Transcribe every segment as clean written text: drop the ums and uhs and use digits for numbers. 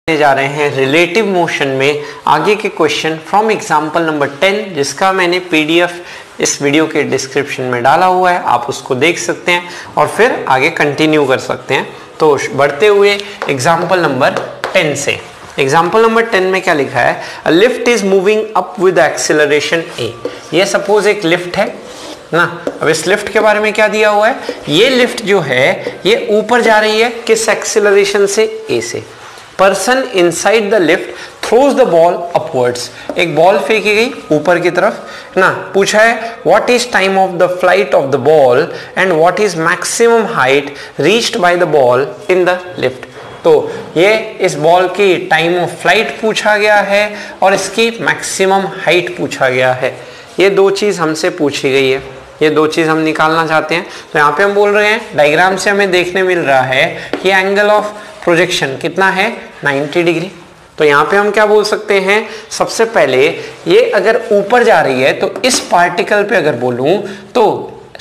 जा रहे हैं रिलेटिव मोशन में आगे के क्वेश्चन फ्रॉम एग्जांपल नंबर 10, जिसका मैंने पीडीएफ इस वीडियो के डिस्क्रिप्शन में डाला हुआ है। आप उसको देख सकते हैं और फिर आगे कंटिन्यू कर सकते हैं। तो बढ़ते हुए एग्जांपल नंबर 10 से, एग्जांपल नंबर 10 में क्या लिखा है, a lift is moving up with acceleration a. ये सपोज एक लिफ्ट है ना। अब इस लिफ्ट के बारे में क्या दिया हुआ है, ये लिफ्ट जो है ये ऊपर जा रही है किस एक्सेलरेशन से, ए से। Person inside the lift throws the ball upwards, एक बॉल फेंकी गई ऊपर की तरफ ना। पूछा है what is time of the flight of the ball and what is maximum height reached by the ball in the lift. तो ये इस बॉल की टाइम ऑफ फ्लाइट पूछा गया है और इसकी मैक्सिमम हाइट पूछा गया है। ये दो चीज हमसे पूछी गई है, ये दो चीज हम निकालना चाहते हैं। तो यहाँ पे हम बोल रहे हैं, डायग्राम से हमें देखने मिल रहा है कि एंगल ऑफ प्रोजेक्शन कितना है, 90 डिग्री। तो यहाँ पे हम क्या बोल सकते हैं, सबसे पहले ये अगर ऊपर जा रही है तो इस पार्टिकल पे अगर बोलूं तो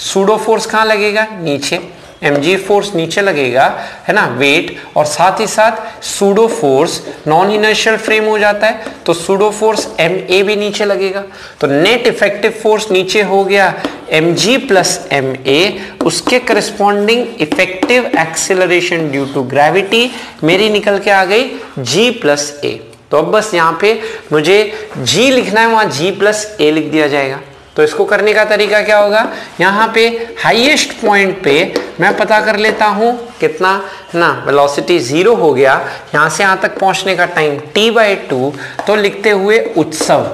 सूडो फोर्स कहाँ लगेगा, नीचे। mg फोर्स नीचे लगेगा है ना, वेट, और साथ ही साथ pseudo force non inertial frame हो जाता है तो सूडो फोर्स ma भी नीचे लगेगा। तो नेट इफेक्टिव फोर्स नीचे हो गया mg प्लस ma, उसके corresponding effective acceleration due to gravity मेरी निकल के आ गई g प्लस a। तो अब बस यहाँ पे मुझे g लिखना है, वहां g प्लस a लिख दिया जाएगा। तो इसको करने का तरीका क्या होगा, यहाँ पे हाईएस्ट पॉइंट पे मैं पता कर लेता हूँ कितना ना, वेलोसिटी 0 हो गया, यहाँ से यहाँ तक पहुँचने का टाइम t/2, तो लिखते हुए उत्सव।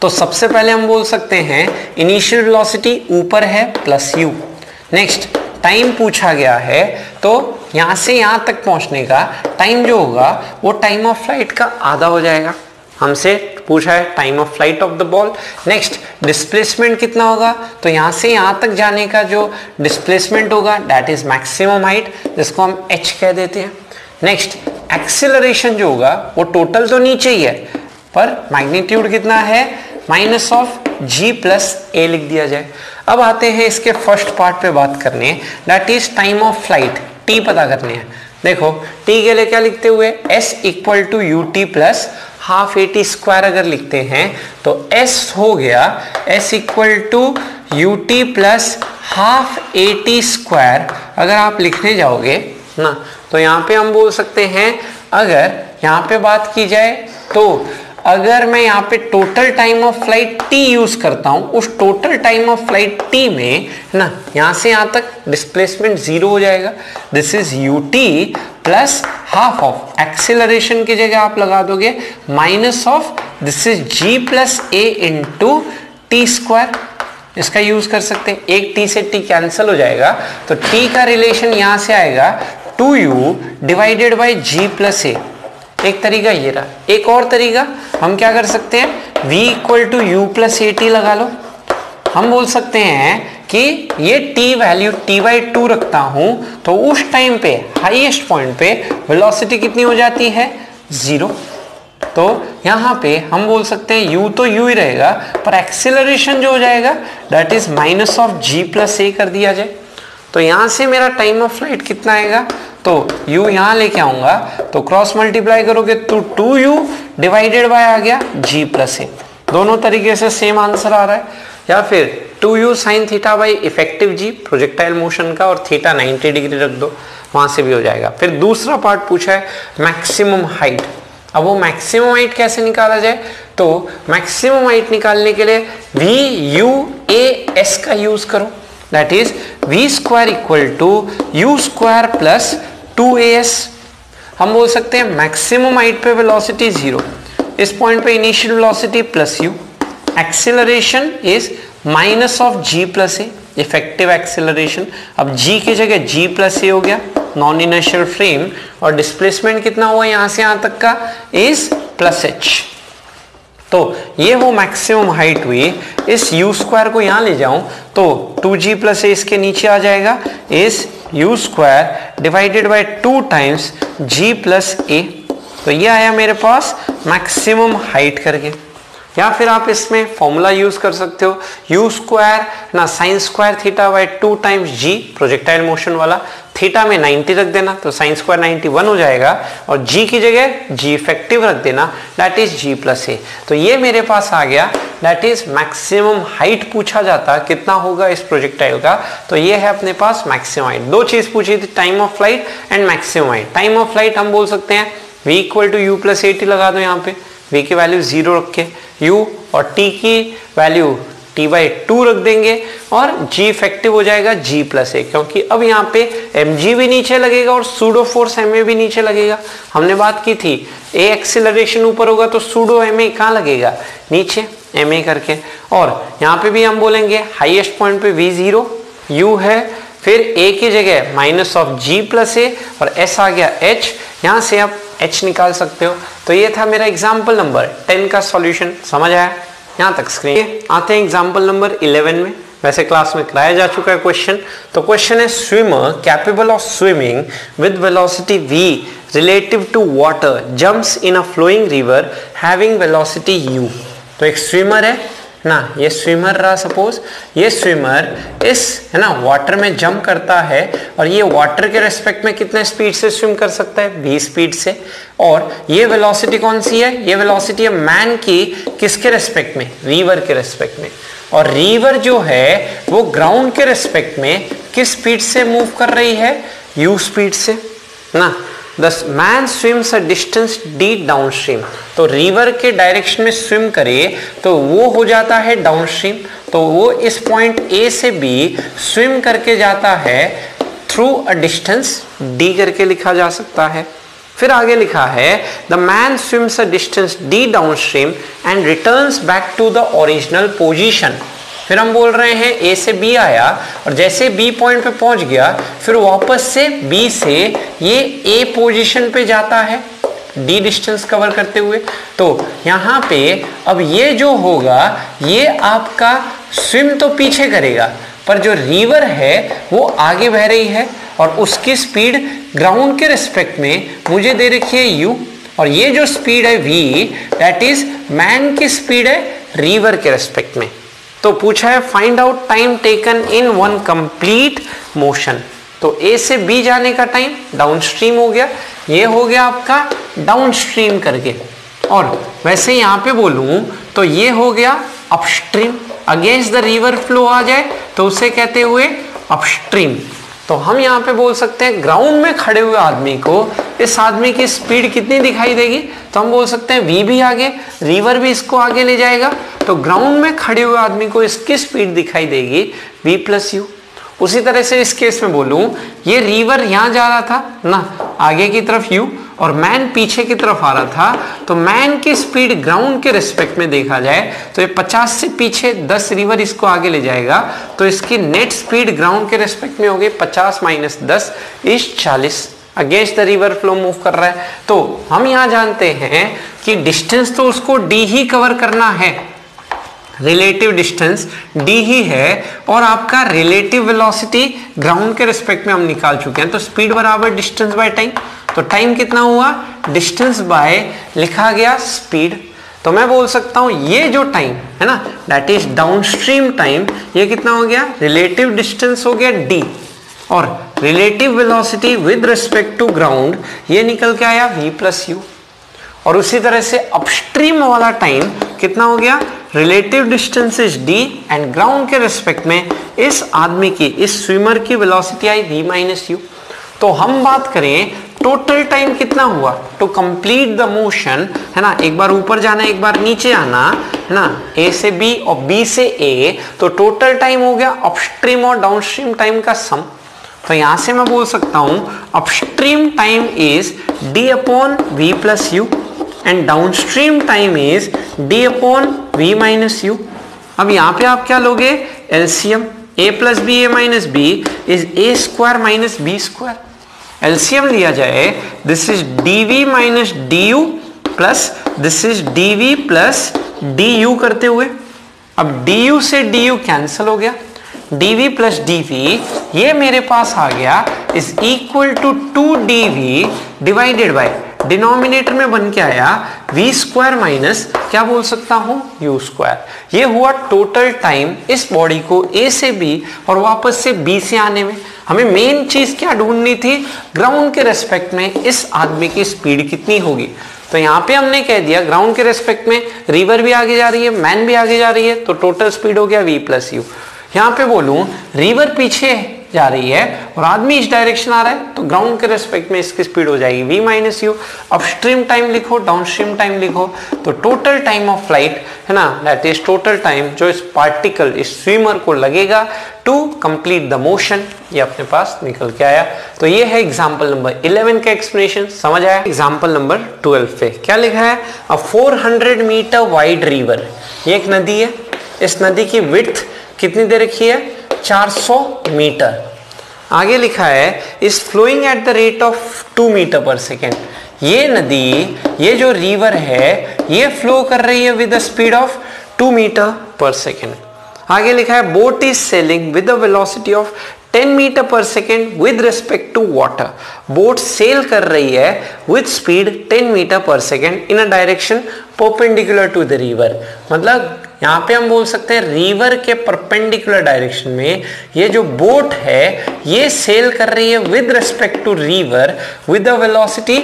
तो सबसे पहले हम बोल सकते हैं इनिशियल वेलोसिटी ऊपर है प्लस u। नेक्स्ट टाइम पूछा गया है तो यहाँ से यहाँ तक पहुँचने का टाइम जो होगा वो टाइम ऑफ फ्लाइट का आधा हो जाएगा। हमसे पूछा है time of flight of the ball. Next displacement कितना होगा, तो यहाँ से यहाँ तक जाने का जो डिस्प्लेसमेंट होगा दैट इज मैक्सिमम हाइट, जिसको हम h कह देते हैं। नेक्स्ट एक्सेलरेशन जो होगा वो टोटल तो नीचे ही है पर मैग्नीट्यूड कितना है, minus of g plus a लिख दिया जाए। अब आते हैं इसके फर्स्ट पार्ट पे बात करने, that is time of flight, t पता करने हैं। देखो t के लिए क्या लिखते हुए, s equal to u t plus half a t square अगर लिखते हैं तो s हो गया s equal to u t plus half a t square. अगर आप लिखने जाओगे ना तो यहाँ पे हम बोल सकते हैं, अगर यहाँ पे बात की जाए तो अगर मैं यहाँ पे total time of flight t use करता हूँ, उस total time of flight t में ना यहाँ से यहाँ तक डिस्प्लेसमेंट 0 हो जाएगा। This is you t plus half of acceleration की जगह आप लगा दोगे minus of this is g plus a into T square. इसका यूज कर सकते हैं, एक t से t कैंसिल हो जाएगा तो t का रिलेशन यहाँ से आएगा 2u divided by g plus a। एक तरीका ये रहा। एक और तरीका हम क्या कर सकते हैं, v equal to u plus a t लगा लो। हम बोल सकते हैं कि ये t वैल्यू t/2 रखता हूं तो उस टाइम पे हाईएस्ट पॉइंट पे वेलोसिटी कितनी हो जाती है, 0। तो यहाँ पे हम बोल सकते हैं u तो u ही रहेगा पर एक्सेलरेशन जो हो जाएगा that is minus of g plus a कर दिया जाए। तो यहाँ से मेरा टाइम ऑफ फ्लाइट कितना आएगा, तो u यहाँ लेके आऊंगा तो क्रॉस मल्टीप्लाई करोगे तो 2u डिवाइडेड बाय आ गया g प्लस a। दोनों तरीके से सेम आंसर आ रहा है। या फिर 2u sine theta by effective g projectile motion का, और थीटा 90 डिग्री रख दो, वहां से भी हो जाएगा। फिर दूसरा पार्ट पूछा है मैक्सिमम हाइट। अब वो मैक्सिमम हाइट कैसे निकाला जाए, तो मैक्सिमम हाइट निकालने के लिए VUAS का यूज करो, that is v square equal to u square plus 2as। हम बोल सकते हैं मैक्सिमम हाइट पे वेलोसिटी 0, इस पॉइंट पे initial velocity plus u, acceleration is minus of g plus a, effective acceleration. अब g की जगह g प्लस a हो गया, नॉन इनर्शियल फ्रेम, और डिस्प्लेसमेंट कितना हुआ यहाँ से यहाँ तक का इज प्लस h। तो ये वो मैक्सिमम हाइट हुई। इस u स्क्वायर को यहाँ ले जाऊं तो 2g प्लस a इसके नीचे आ जाएगा, इस u square divided by 2 times g plus a। तो ये आया मेरे पास मैक्सिमम हाइट करके। या फिर आप इसमें फॉर्मूला यूज कर सकते हो, यू स्क्वायर ना sine square theta by 2 times g, projectile motion वाला, थीटा में 90 रख देना तो साइन स्क्वायर 91 हो जाएगा, और जी की जगह जी इफेक्टिव रख देना, दैट इज जी प्लस ए। तो ये मेरे पास आ गया, दैट इज मैक्सिमम हाइट पूछा जाता कितना होगा इस प्रोजेक्टाइल का, तो ये है अपने पास मैक्सिमम हाइट। दो चीज पूछी थी, time of flight and maximum height. Time of flight हम बोल सकते हैं v equal to u plus a t लगा दो, यहाँ पे v की वैल्यू 0 रख के, u और t की वैल्यू t बाई 2 रख देंगे, और g इफेक्टिव हो जाएगा g प्लस ए, क्योंकि अब यहाँ पे mg भी नीचे लगेगा और सूडो फोर्स ma भी नीचे लगेगा। हमने बात की थी a एक्सीलरेशन ऊपर होगा तो सूडो ma कहाँ लगेगा, नीचे ma करके। और यहाँ पे भी हम बोलेंगे हाईएस्ट पॉइंट पे v0 u है, फिर a की जगह माइनस ऑफ g प्लस ए और s आ गया h, यहाँ से आप h निकाल सकते हो। तो ये था मेरा एग्जाम्पल नंबर 10 का सॉल्यूशन, समझ आया यहाँ तक स्क्रीन। आते हैं एग्जाम्पल नंबर 11 में, वैसे क्लास में कराया जा चुका है क्वेश्चन। तो क्वेश्चन है swimmer capable of swimming with velocity v relative to water jumps in a flowing river having velocity u। तो एक स्विमर है ना, ये स्विमर रहा, सपोज ये स्विमर इस है ना वाटर में जंप करता है, और ये वाटर के रेस्पेक्ट में कितने स्पीड से स्विम कर सकता है, v स्पीड से। और ये वेलोसिटी कौन सी है, ये वेलोसिटी है मैन की किसके रेस्पेक्ट में, रीवर के रेस्पेक्ट में। और रीवर जो है वो ग्राउंड के रेस्पेक्ट में किस स्पीड से मूव कर रही है, u स्पीड से ना। The man swims a distance d downstream, तो रिवर के डायरेक्शन में स्विम करे तो वो हो जाता है डाउनस्ट्रीम, तो वो इस पॉइंट A से B स्विम करके जाता है थ्रू अ डिस्टेंस d करके लिखा जा सकता है। फिर आगे लिखा है the man swims a distance d downstream and returns back to the original position. फिर हम बोल रहे हैं A से B आया, और जैसे B पॉइंट पे पहुंच गया फिर वापस से B से ये A पोजीशन पे जाता है D डिस्टेंस कवर करते हुए। तो यहाँ पे अब ये जो होगा ये आपका स्विम तो पीछे करेगा, पर जो रिवर है वो आगे बह रही है, और उसकी स्पीड ग्राउंड के रिस्पेक्ट में मुझे दे रखी है u, और ये जो स्पीड है v दैट इज मैन की स्पीड है रिवर के रिस्पेक्ट में। तो पूछा है find out time taken in one complete motion. तो A से B जाने का टाइम डाउनस्ट्रीम हो गया, ये हो गया आपका डाउनस्ट्रीम करके। और वैसे यहाँ पे बोलूं तो ये हो गया upstream, against the river flow आ जाए तो उसे कहते हुए अपस्ट्रीम। तो हम यहाँ पे बोल सकते हैं ग्राउंड में खड़े हुए आदमी को इस आदमी की स्पीड कितनी दिखाई देगी, तो हम बोल सकते हैं v भी आगे, रिवर भी इसको आगे ले जाएगा, तो ग्राउंड में खड़े हुए आदमी को इसकी स्पीड दिखाई देगी v प्लस यू। उसी तरह से इस केस में बोलूं ये रिवर यहाँ जा रहा था ना आगे की तरफ u, और मैन पीछे की तरफ आ रहा था, तो मैन की स्पीड ग्राउंड के रिस्पेक्ट में देखा जाए तो ये 50 से पीछे 10 रिवर इसको आगे ले जाएगा, तो इसकी नेट स्पीड ग्राउंड के रिस्पेक्ट में होगी 50 minus 10 is 40, against the river flow move कर रहा है। तो हम यहाँ जानते हैं कि डिस्टेंस तो उसको d ही कवर करना है, रिलेटिव डिस्टेंस d ही है, और आपका रिलेटिव वेलोसिटी ग्राउंड के रिस्पेक्ट में हम निकाल चुके हैं। तो स्पीड बराबर डिस्टेंस बाय टाइम, तो टाइम कितना हुआ, डिस्टेंस बाय लिखा गया स्पीड। तो मैं बोल सकता हूं ये जो टाइम है ना दैट इज डाउनस्ट्रीम टाइम, ये कितना हो गया, रिलेटिव डिस्टेंस हो गया d, और relative velocity with respect to ground ये निकल के आया v प्लस यू। और उसी तरह से अपस्ट्रीम वाला टाइम कितना हो गया, relative distance is d and ground के रिस्पेक्ट में इस आदमी की, इस स्विमर की velocity I v minus you. तो हम बात करें टोटल टाइम कितना हुआ टू कंप्लीट द मोशन, है ना, एक बार ऊपर जाना एक बार नीचे आना, है ना, A से B और B से A, तो टोटल टाइम हो गया अपस्ट्रीम और डाउनस्ट्रीम टाइम का सम। तो यहां से मैं बोल सकता हूं upstream time is d upon v plus u and downstream time is d upon v minus u. अब यहाँ पे आप क्या लोगे, LCM, a plus b a minus b is a square minus b square. LCM लिया जाए this is dv minus du plus this is dv plus du करते हुए, अब du से du कैंसिल हो गया, dv प्लस dv ये मेरे पास आ गया is equal to 2dv divided by denominator में बन के आया v स्क्वायर माइनस क्या बोल सकता हूं u स्क्वायर। ये हुआ टोटल टाइम इस बॉडी को a से b और वापस से b से आने में। हमें मेन चीज क्या ढूंढनी थी, ग्राउंड के रेस्पेक्ट में इस आदमी की स्पीड कितनी होगी। तो यहाँ पे हमने कह दिया ग्राउंड के रेस्पेक्ट में रिवर भी आगे जा रही है, मैन भी आगे जा रही है, तो टोटल स्पीड हो गया v प्लस यू। यहाँ पे बोलूं रिवर पीछे जा रही है और आदमी इस डायरेक्शन आ रहा है, तो ग्राउंड के रेस्पेक्ट में इसकी स्पीड हो जाएगी v minus you. Upstream time लिखो, डाउनस्ट्रीम टाइम लिखो, तो टोटल टाइम ऑफ फ्लाइट है ना, दैट इज टोटल टाइम जो इस पार्टिकल इस स्विमर को लगेगा टू कंप्लीट द मोशन, ये अपने पास निकल के आया। तो ये है एग्जाम्पल नंबर 11 का एक्सप्लेनेशन, समझ आया। एग्जाम्पल नंबर 12 पे क्या लिखा है, अ 400 मीटर वाइड रिवर, ये एक नदी है, इस नदी की विड्थ कितनी दे रखी है 400 मीटर। आगे लिखा है is flowing at the rate of 2 metre per second. ये नदी, ये जो रिवर है, ये फ्लो कर रही है with the speed of 2 metre per second. आगे लिखा है boat is sailing with the velocity of 10 metre per second with respect to water. Boat sail कर रही है with speed 10 metre per second in a direction perpendicular to the river. मतलब यहाँ पे हम बोल सकते हैं रिवर के परपेंडिकुलर डायरेक्शन में ये जो बोट है ये सेल कर रही है with respect to river with the velocity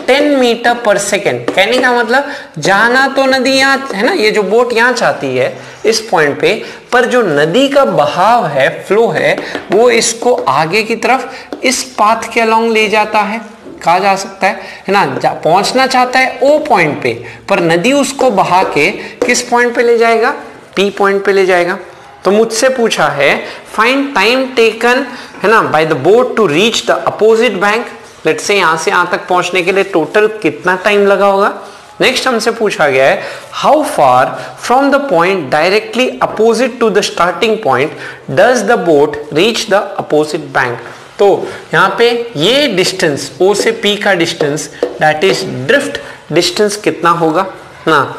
10 metre per second. कहने का मतलब जाना तो नदी यहाँ है ना, ये जो बोट यहाँ चाहती है इस पॉइंट पे, पर जो नदी का बहाव है, फ्लो है, वो इसको आगे की तरफ इस पाथ के अलोंग ले जाता है। कहा जा सकता है ना, पहुंचना चाहता है ओ पॉइंट पे, पर नदी उसको बहा के किस पॉइंट पे ले जाएगा, पी पॉइंट पे ले जाएगा। तो मुझसे पूछा है फाइंड टाइम टेकन है ना by the boat to reach the opposite bank. Let's say यहां से यहां तक पहुंचने के लिए टोटल कितना टाइम लगा होगा। नेक्स्ट हमसे पूछा गया है how far from the point directly opposite to the starting point does the boat reach the opposite bank. तो यहाँ पे ये डिस्टेंस O से P का distance that is drift distance कितना होगा ना,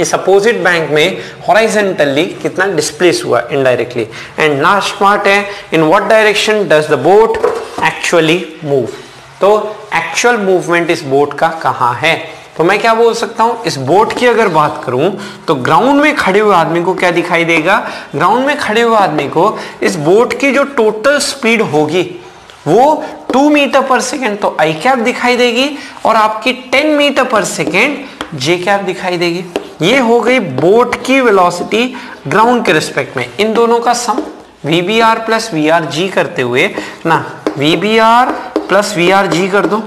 इस अपोजिट बैंक में हॉरिजॉन्टली कितना डिस्प्लेस हुआ इनडायरेक्टली। एंड लास्ट पार्ट है in what direction does the boat actually move. तो एक्चुअल मूवमेंट इस बोट का कहाँ है। तो मैं क्या बोल सकता हूं, इस बोट की अगर बात करूं तो ग्राउंड में खड़े हुए आदमी को क्या दिखाई देगा, ग्राउंड में खड़े हुए आदमी को इस बोट की जो टोटल स्पीड होगी वो 2 मीटर पर सेकेंड तो आई कैप दिखाई देगी और आपकी 10 मीटर पर सेकेंड जे कैप दिखाई देगी। ये हो गई बोट की वेलोसिटी ग्राउंड के रिस्पेक्ट में। इन दोनों का सम VBR प्लस VRG करते हुए ना, VBR प्लस VRG कर दो,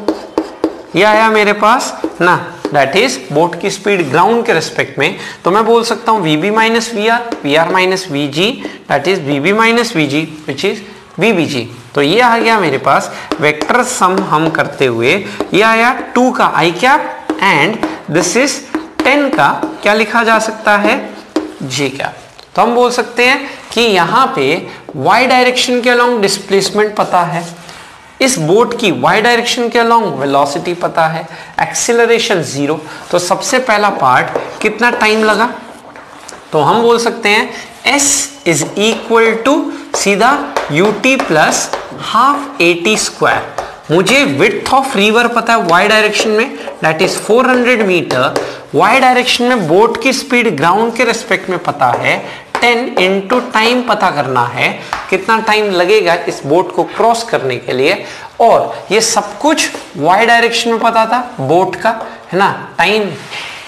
ये आया मेरे पास ना, दैट इज बोट की स्पीड ग्राउंड के रिस्पेक्ट में। तो मैं बोल सकता हूं VB minus VR, VR minus VG, that is VB minus VG which is VBG। तो ये आ गया मेरे पास वेक्टर सम हम करते हुए, ये आया 2 का आई कैप एंड दिस इज 10 का क्या लिखा जा सकता है जे कैप। तो हम बोल सकते हैं कि यहाँ पे y डायरेक्शन के अलोंग डिस्प्लेसमेंट पता है, इस बोट की y डायरेक्शन के अलोंग वेलोसिटी पता है, एक्सीलरेशन 0। तो सबसे पहला पार्ट कितना टाइम लगा, तो हम बोल सकते हैं s इज इक्वल टू सीधा ut plus half AT square. मुझे विड्थ ऑफ रिवर पता है y डायरेक्शन में that is 400 meter, y direction में बोट की स्पीड ग्राउंड के रेस्पेक्ट में पता है, 10 इंटू टाइम पता करना है, कितना टाइम लगेगा इस बोट को क्रॉस करने के लिए। और ये सब कुछ y डायरेक्शन में पता था बोट का है ना, टाइम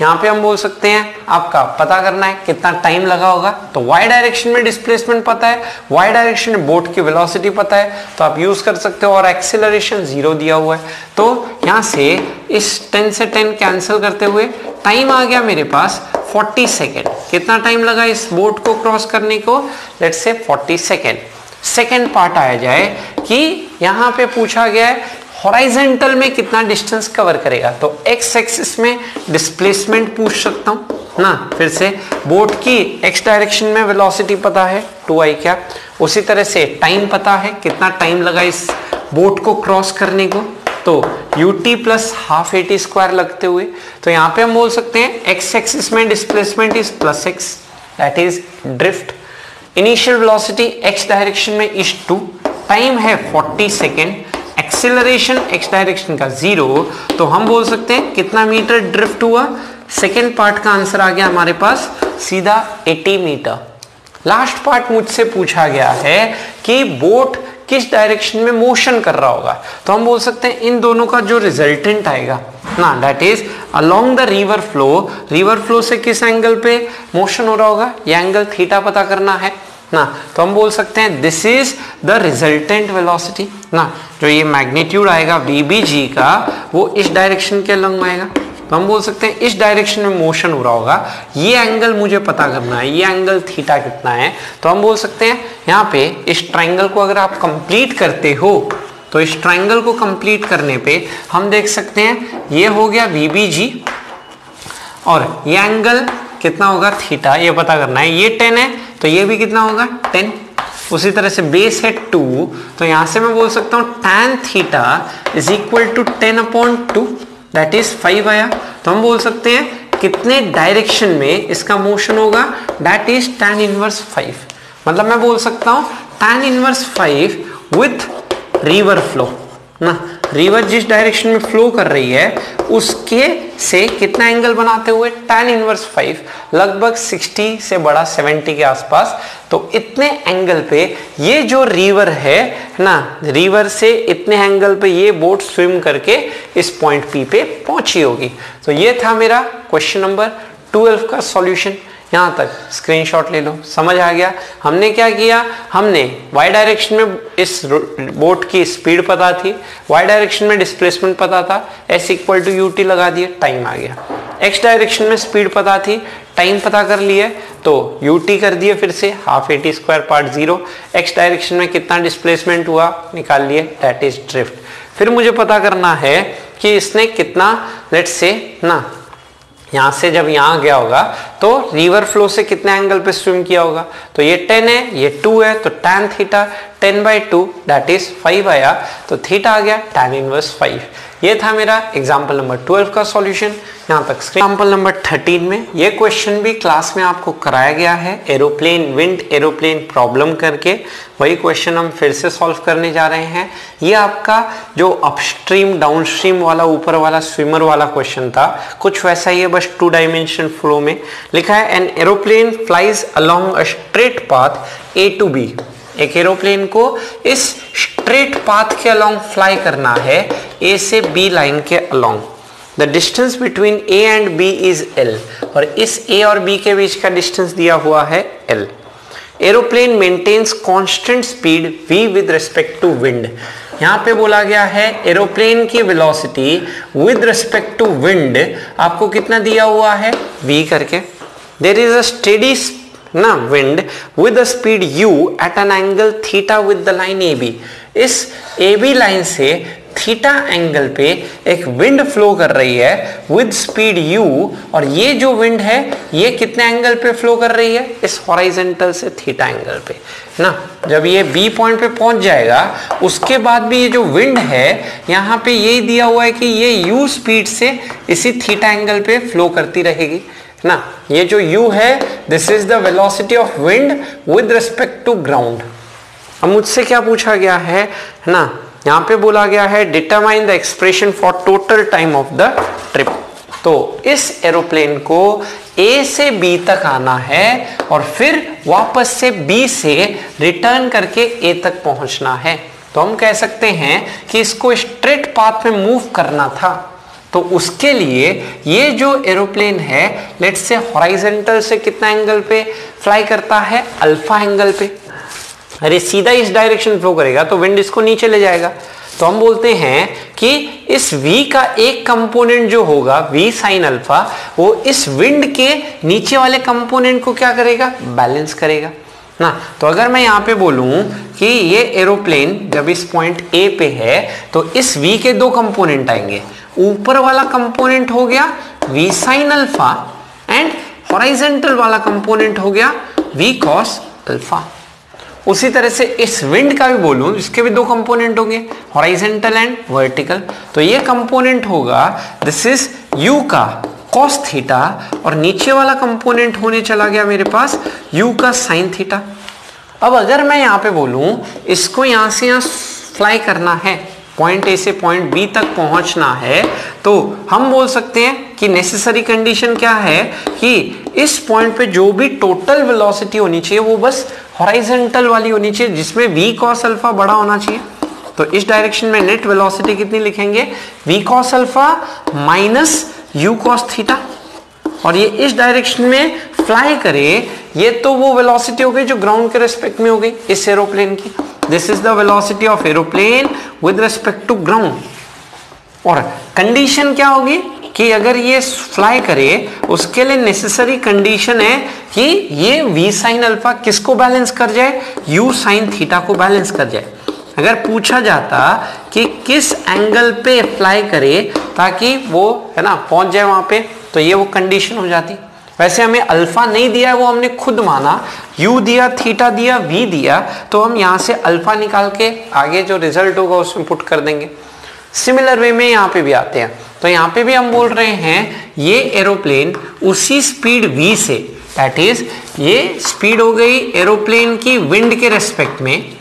यहाँ पे हम बोल सकते हैं आपका पता करना है कितना टाइम लगा होगा। तो y डायरेक्शन में डिस्प्लेसमेंट पता है, y डायरेक्शन में बोट की वेलोसिटी पता है, तो आप यूज कर सकते हो। और एक्सीलरेशन 0 दिया हुआ है, तो यहाँ से इस 10 से 10 कैंसिल करते हुए टाइम आ गया मेरे पास 40 सेकेंड। कितना टाइम लगा इस बोट को क्रॉस करने को, let's say 40 second. Second part आया जाए कि यहाँ पे पूछा गया है हॉरिजॉन्टल में कितना डिस्टेंस कवर करेगा, तो x एक्सिस में डिस्प्लेसमेंट पूछ सकता हूँ ना। फिर से बोट की x डायरेक्शन में वेलोसिटी पता है 2i कैप, उसी तरह से टाइम पता है कितना टाइम लगा इस बोट को क्रॉस करने को, तो ut plus half AT square लगते हुए। तो यहाँ पे हम बोल सकते हैं x एक्सिस में displacement is plus x that is drift, initial velocity x direction में इज 2, टाइम है 40 सेकेंड, एक्सेलरेशन x डायरेक्शन का 0, तो हम बोल सकते हैं कितना मीटर ड्रिफ्ट हुआ। सेकेंड पार्ट का आंसर आ गया हमारे पास सीधा 80 मीटर। लास्ट पार्ट मुझसे पूछा गया है कि बोट किस डायरेक्शन में मोशन कर रहा होगा, तो हम बोल सकते हैं इन दोनों का जो रिजल्टेंट आएगा ना, that is along the river flow. River flow से किस एंगल पे मोशन हो रहा होगा, ये एंगल थीटा पता करना है ना, तो हम बोल सकते हैं this is the resultant velocity ना। जो ये मैग्नीट्यूड आएगा VBG का वो इस डायरेक्शन के अलोंग आएगा, तो हम बोल सकते हैं इस डायरेक्शन में मोशन हो रहा होगा, ये एंगल मुझे पता करना है, ये एंगल थीटा कितना है। तो हम बोल सकते हैं यहाँ पे इस ट्रायंगल को अगर आप कंप्लीट करते हो, तो इस ट्रायंगल को कंप्लीट करने पे हम देख सकते हैं ये हो गया VBG और ये एंगल कितना होगा थीटा, ये पता करना है। ये 10 है तो ये भी कितना होगा 10। उसी तरह से बेस है 2, तो यहां से मैं बोल सकता हूं tan theta is equal to 10/2, that is 5 आया। तो हम बोल सकते हैं कितने डायरेक्शन में इसका मोशन होगा, दैट इज tan इनवर्स 5। मतलब मैं बोल सकता हूं tan inverse 5 with river flow ना, रिवर जिस डायरेक्शन में फ्लो कर रही है उसके से कितना एंगल बनाते हुए tan इनवर्स 5, लगभग 60 से बड़ा 70 के आसपास। तो इतने एंगल पे ये जो रिवर है ना, रिवर से इतने एंगल पे ये बोट स्विम करके इस पॉइंट P पे पहुंची होगी। तो ये था मेरा क्वेश्चन नंबर 12 का सॉल्यूशन। यहाँ तक स्क्रीनशॉट ले लो, समझ आ गया। हमने क्या किया, हमने y डायरेक्शन में इस बोट की स्पीड पता थी, y डायरेक्शन में डिस्प्लेसमेंट पता था, s इक्वल टू ut लगा दिए, टाइम आ गया। x डायरेक्शन में स्पीड पता थी, टाइम पता कर लिए, तो ut कर दिए फिर से half at square part 0। x direction में कितना डिस्प्लेसमेंट हुआ निकाल लिए, दैट इज ड्रिफ्ट। फिर मुझे पता करना है कि इसने कितना, लेट्स से ना, यहां से जब यहां गया होगा तो रिवर फ्लो से कितने एंगल पे स्विम किया होगा, तो ये 10 है, ये 2 है, तो tan थीटा 10/2 दैट इज 5 आया, तो थीटा आ गया tan इनवर्स 5। ये था मेरा एग्जाम्पल नंबर 12 का सॉल्यूशन। यहाँ तक एग्जाम्पल नंबर 13 में ये क्वेश्चन भी क्लास में आपको कराया गया है, एरोप्लेन विंड एरोप्लेन प्रॉब्लम करके। वही क्वेश्चन हम फिर से सॉल्व करने जा रहे हैं। ये आपका जो अपस्ट्रीम डाउनस्ट्रीम वाला ऊपर वाला स्विमर वाला क्वेश्चन था, कुछ वैसा ही है, बस 2 डायमेंशन फ्लो में लिखा है। An aeroplane flies along a straight path A to B। एक एरोप्लेन को इस स्ट्रेट पाथ के अलोंग फ्लाई करना है, A से B लाइन के along. The distance between A and B is L, और इस A और B के बीच का डिस्टेंस दिया हुआ है L। Aeroplane maintains constant speed v with respect to wind. यहाँ पे बोला गया है एरोप्लेन की velocity with respect to wind आपको कितना दिया हुआ है v करके। देयर इज अ स्टेडी ना wind with a speed u at an angle theta with the line AB। इस AB लाइन से थीटा एंगल पे एक विंड फ्लो कर रही है विद स्पीड u, और ये जो विंड है ये कितने एंगल पे फ्लो कर रही है, इस हॉरिजॉन्टल से थीटा एंगल पे ना। जब ये B पॉइंट पे पहुंच जाएगा उसके बाद भी ये जो विंड है यहाँ पे यही दिया हुआ है कि ये u स्पीड से इसी थीटा एंगल पे फ्लो करती रहेगी ना। ये जो u है this is the velocity of wind with respect to ground. अब मुझसे क्या पूछा गया है ना, यहाँ पे बोला गया है determine the expression for total time of the trip. तो इस एरोप्लेन को A से B तक आना है और फिर वापस से B से रिटर्न करके A तक पहुंचना है। तो हम कह सकते हैं कि इसको स्ट्रेट पाथ में मूव करना था, तो उसके लिए ये जो एरोप्लेन है लेट्स से हॉरिजॉन्टल से कितना एंगल पे फ्लाई करता है, अल्फा एंगल पे। अरे सीधा इस डायरेक्शन फ्लो करेगा तो विंड इसको नीचे ले जाएगा। तो हम बोलते हैं कि इस v का एक कंपोनेंट जो होगा v साइन अल्फा, वो इस विंड के नीचे वाले कंपोनेंट को क्या करेगा, बैलेंस करेगा ना। तो अगर मैं यहाँ पे बोलूं कि ये एरोप्लेन जब इस पॉइंट A पे है तो इस v के 2 कंपोनेंट आएंगे। ऊपर वाला कंपोनेंट हो गया v sine alpha and horizontal वाला कंपोनेंट हो गया v कॉस अल्फा। उसी तरह से इस विंड का भी बोलूं, इसके भी 2 कंपोनेंट होंगे, हॉरिजॉन्टल एंड वर्टिकल। तो ये कंपोनेंट होगा दिस इज u का cos थीटा, और नीचे वाला कंपोनेंट होने चला गया मेरे पास u का sin थीटा। अब अगर मैं यहाँ पे बोलूं इसको यहाँ से यहाँ फ्लाई करना है पॉइंट ए से पॉइंट बी तक पहुंचना है, तो हम बोल सकते हैं कि नेसेसरी कंडीशन क्या है कि इस पॉइंट पे जो भी टोटल वेलोसिटी होनी चाहिए वो बस हॉरिजॉन्टल वाली होनी चाहिए, जिसमें v cos अल्फा बड़ा होना चाहिए। तो इस डायरेक्शन में नेट वेलोसिटी कितनी लिखेंगे, v cos alpha minus u cos theta, और ये इस डायरेक्शन में फ्लाई करे, ये तो वो वेलोसिटी हो गई जो ग्राउंड के रेस्पेक्ट में हो गई इस एरोप्लेन की। This is the velocity of aeroplane with respect to ground. और कंडीशन क्या होगी कि अगर ये फ्लाई करे, उसके लिए नेसेसरी कंडीशन है कि ये v sin अल्फा किसको बैलेंस कर जाए, u sin थीटा को बैलेंस कर जाए। अगर पूछा जाता कि किस एंगल पे फ्लाई करे ताकि वो है ना पहुंच जाए वहां पे, तो ये वो कंडीशन हो जाती। वैसे हमें अल्फा नहीं दिया है, वो हमने खुद माना, u दिया, थीटा दिया, v दिया, तो हम यहाँ से अल्फा निकाल के आगे जो रिजल्ट होगा उसमें पुट कर देंगे। सिमिलर वे में यहाँ पे भी आते हैं। तो यहाँ पे भी हम बोल रहे हैं ये एरोप्लेन उसी स्पीड v से, दैट इज ये स्पीड हो गई एरोप्लेन की विंड के रेस्पेक्ट में,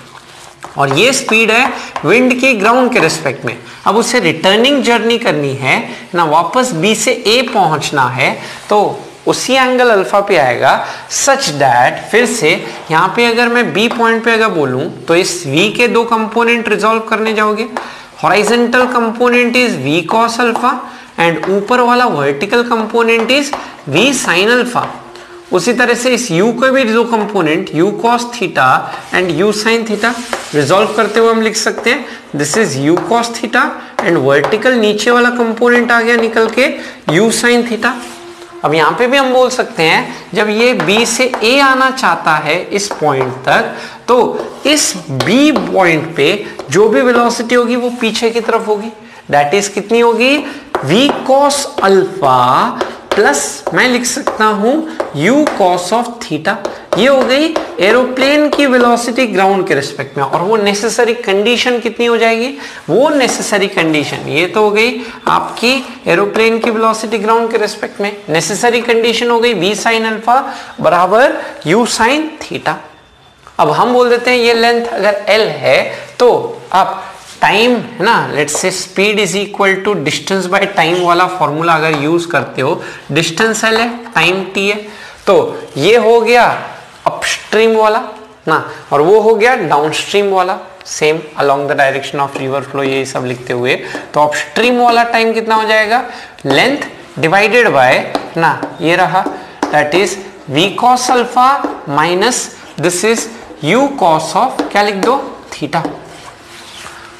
और ये स्पीड है विंड की ग्राउंड के रेस्पेक्ट में। अब उसे रिटर्निंग जर्नी करनी है ना, वापस B से A पहुंचना है, तो उसी एंगल अल्फा पे आएगा सच दैट, फिर से यहाँ पे अगर मैं B पॉइंट पे अगर बोलूं तो इस V के दो कंपोनेंट रिजॉल्व करने जाओगे। Horizontal component is v cos alpha and ऊपर वाला vertical component is v sin alpha. उसी तरह से इस u के भी दो component u cos theta and u sin theta resolve करते हुए हम लिख सकते हैं this is u cos theta and vertical नीचे वाला कंपोनेंट आ गया निकल के u sin थीटा। अब यहाँ पे भी हम बोल सकते हैं जब ये B से A आना चाहता है इस पॉइंट तक, तो इस B पॉइंट पे जो भी वेलोसिटी होगी वो पीछे की तरफ होगी, दैट इज कितनी होगी v cos अल्फा प्लस मैं लिख सकता हूं u cos ऑफ थीटा। ये हो गई एरोप्लेन की वेलोसिटी ग्राउंड के रिस्पेक्ट में, और वो नेसेसरी कंडीशन कितनी हो जाएगी, वो नेसेसरी कंडीशन ये तो हो गई आपकी एरोप्लेन की वेलोसिटी ग्राउंड के रिस्पेक्ट में, नेसेसरी कंडीशन हो गई v sin अल्फा बराबर u sin थीटा। अब हम बोल देते हैं ये लेंथ अगर l है तो आप टाइम है ना, let's say speed is equal to distance by time वाला फॉर्मूला अगर यूज करते हो, डिस्टेंस l है, टाइम t है, तो ये हो गया अपस्ट्रीम वाला ना, और वो हो गया डाउनस्ट्रीम वाला, same along the direction of river flow, ये सब लिखते हुए। तो अपस्ट्रीम वाला टाइम कितना हो जाएगा, लेंथ डिवाइडेड बाय ना ये रहा, that is v cos alpha minus this is u cos of क्या लिख दो थीटा।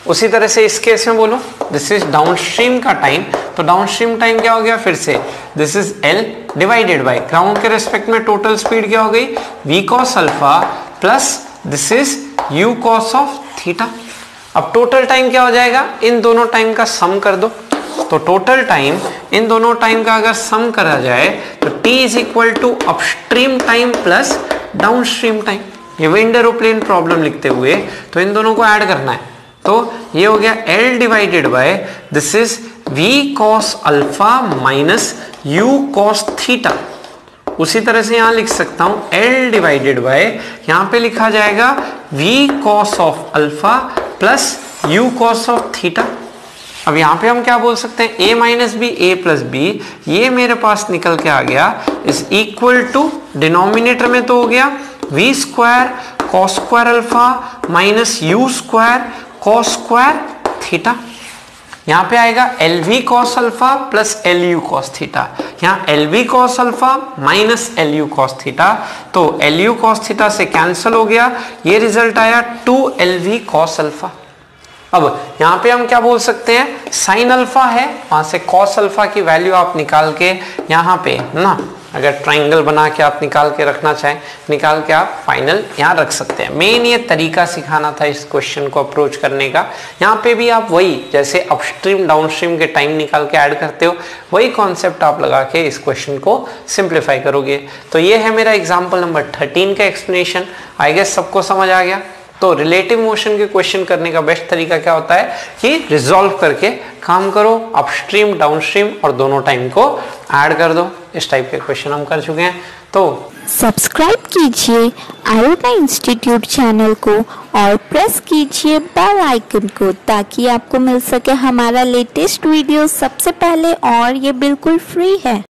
उसी तरह से इस केस में बोलो दिस इज डाउनस्ट्रीम का टाइम, तो डाउनस्ट्रीम टाइम क्या हो गया फिर से this is L divided by ground के रेस्पेक्ट में टोटल स्पीड क्या हो गई v cos alpha plus this is u cos of theta. अब टोटल टाइम क्या हो जाएगा, इन दोनों टाइम का सम कर दो, तो टोटल टाइम इन दोनों टाइम का अगर सम करा जाए तो t is equal to upstream time plus downstream time. ये विंड एरोप्लेन प्रॉब्लम लिखते हुए तो इन दोनों को ऐड करना है, तो ये हो गया L divided by this is v cos alpha minus u cos theta. उसी तरह से यहां लिख सकता हूं L डिवाइडेड बाय, यहां पे लिखा जाएगा v cos of alpha plus u cos of theta. अब यहां पे हम क्या बोल सकते हैं, a minus B A plus B, ये मेरे पास निकल के आ गया इज इक्वल टू डिनोमिनेटर में तो हो गया v square cos square alpha minus u square cos square theta. यहाँ पे आएगा LV cos alpha plus LU cos theta, यहाँ LV cos alpha minus LU cos theta, तो LU cos थीटा से कैंसिल हो गया, ये रिजल्ट आया 2LV cos अल्फा। अब यहाँ पे हम क्या बोल सकते हैं, साइन अल्फा है, वहां से cos अल्फा की वैल्यू आप निकाल के यहाँ पे ना अगर ट्राइंगल बना के आप निकाल के रखना चाहें, निकाल के आप फाइनल यहाँ रख सकते हैं। मेन ये तरीका सिखाना था इस क्वेश्चन को अप्रोच करने का। यहाँ पे भी आप वही जैसे अपस्ट्रीम डाउनस्ट्रीम के टाइम निकाल के ऐड करते हो, वही कॉन्सेप्ट आप लगा के इस क्वेश्चन को सिंप्लीफाई करोगे। तो ये है मेरा एग्जाम्पल नंबर 13 का एक्सप्लेनेशन। आई गेस सबको समझ आ गया। तो रिलेटिव मोशन के क्वेश्चन करने का बेस्ट तरीका क्या होता है कि रिजॉल्व करके काम करो, अपस्ट्रीम डाउनस्ट्रीम और दोनों टाइम को ऐड कर दो। इस टाइप के क्वेश्चन हम कर चुके हैं। तो सब्सक्राइब कीजिए आयोटा इंस्टीट्यूट चैनल को और प्रेस कीजिए बेल आइकन को ताकि आपको मिल सके हमारा लेटेस्ट वीडियो सबसे पहले, और ये बिल्कुल फ्री है।